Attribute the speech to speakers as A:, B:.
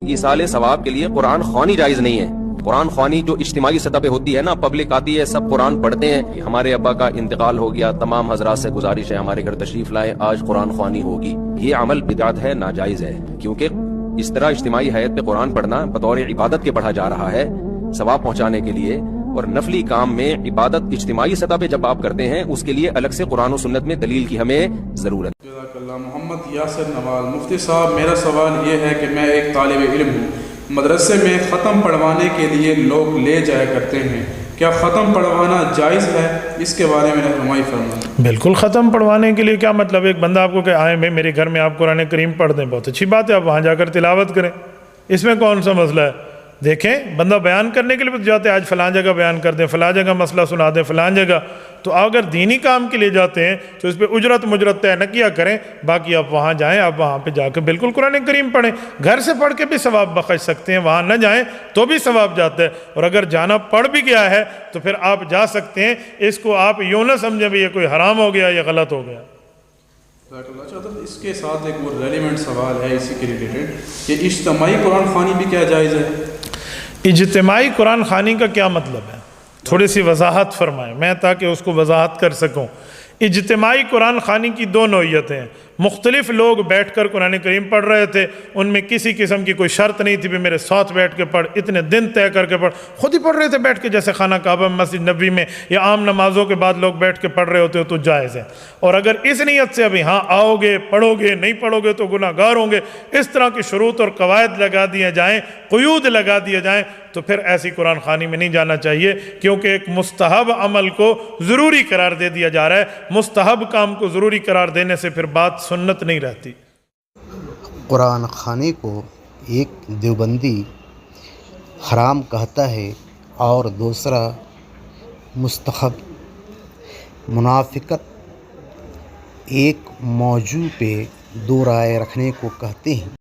A: ایصال ثواب کے لیے قرآن خوانی جائز نہیں ہے۔ قرآن خوانی جو اجتماعی سطح پہ ہوتی ہے نا، پبلک آتی ہے، سب قرآن پڑھتے ہیں، ہمارے ابا کا انتقال ہو گیا، تمام حضرات سے گزارش ہے ہمارے گھر تشریف لائیں، آج قرآن خوانی ہوگی، یہ عمل بدعت ہے، ناجائز ہے، کیونکہ اس طرح اجتماعی حیات پہ قرآن پڑھنا بطور عبادت کے پڑھا جا رہا ہے ثواب پہنچانے کے لیے، اور نفلی کام میں عبادت اجتماعی سطح پہ جب آپ کرتے ہیں اس کے لیے الگ سے قرآن و سنت میں دلیل کی ہمیں ضرورت ہے۔
B: جزاک اللہ۔ محمد یاسر نوال: مفتی صاحب، میرا سوال یہ ہے کہ میں ایک طالب علم ہوں، مدرسے میں ختم پڑھوانے کے لیے لوگ لے جایا کرتے ہیں، کیا ختم پڑھوانا جائز ہے؟ اس کے بارے میں رہنمائی فرمائیں۔
C: بالکل، ختم پڑھوانے کے لیے کیا مطلب؟ ایک بندہ آپ کو کہ آئیں بھائی میرے گھر میں آپ قرآن کریم پڑھ دیں، بہت اچھی بات ہے، آپ وہاں جا کر تلاوت کریں، اس میں کون سا مسئلہ ہے؟ دیکھیں، بندہ بیان کرنے کے لیے بھی جاتے ہیں، آج فلاں جگہ بیان کر دیں، فلاں جگہ مسئلہ سنا دیں، فلاں جگہ، تو اگر دینی کام کے لیے جاتے ہیں تو اس پہ اجرت مجرت طے نہ کیا کریں، باقی آپ وہاں جائیں، آپ وہاں پہ جا کے بالکل قرآن کریم پڑھیں، گھر سے پڑھ کے بھی ثواب بخش سکتے ہیں، وہاں نہ جائیں تو بھی ثواب جاتا ہے، اور اگر جانا پڑ بھی گیا ہے تو پھر آپ جا سکتے ہیں، اس کو آپ یوں نہ سمجھیں بھی یہ کوئی حرام ہو گیا یا غلط ہو گیا۔
B: اس کے ساتھ ایک وہ ریلیونٹ سوال ہے اسی کے ریلیٹڈ کہ اجتماعی قرآن خوانی بھی کیا جائز ہے؟
C: اجتماعی قرآن خوانی کا کیا مطلب ہے؟ تھوڑی سی وضاحت فرمائیں میں تاکہ اس کو وضاحت کر سکوں۔ اجتماعی قرآن خوانی کی دو نوعیتیں ہیں، مختلف لوگ بیٹھ کر قرآن کریم پڑھ رہے تھے، ان میں کسی قسم کی کوئی شرط نہیں تھی کہ میرے ساتھ بیٹھ کے پڑھ، اتنے دن طے کر کے پڑھ، خود ہی پڑھ رہے تھے بیٹھ کے، جیسے خانہ کعبہ میں، مسجد نبوی میں، یا عام نمازوں کے بعد لوگ بیٹھ کے پڑھ رہے ہوتے ہو تو جائز ہے۔ اور اگر اس نیت سے ابھی ہاں آؤ گے، پڑھو گے، نہیں پڑھو گے تو گناہ گار ہوں گے، اس طرح کی شروط اور قواعد لگا دیے جائیں، قیود لگا دیے جائیں، تو پھر ایسی قرآن خوانی میں نہیں جانا چاہیے، کیونکہ ایک مستحب عمل کو ضروری قرار دے دیا جا رہا ہے، مستحب کام کو ضروری قرار دینے سے پھر بات سنت نہیں رہتی۔
D: قرآن خوانی کو ایک دیوبندی حرام کہتا ہے اور دوسرا مستحب۔ منافقت ایک موضوع پہ دو رائے رکھنے کو کہتے ہیں۔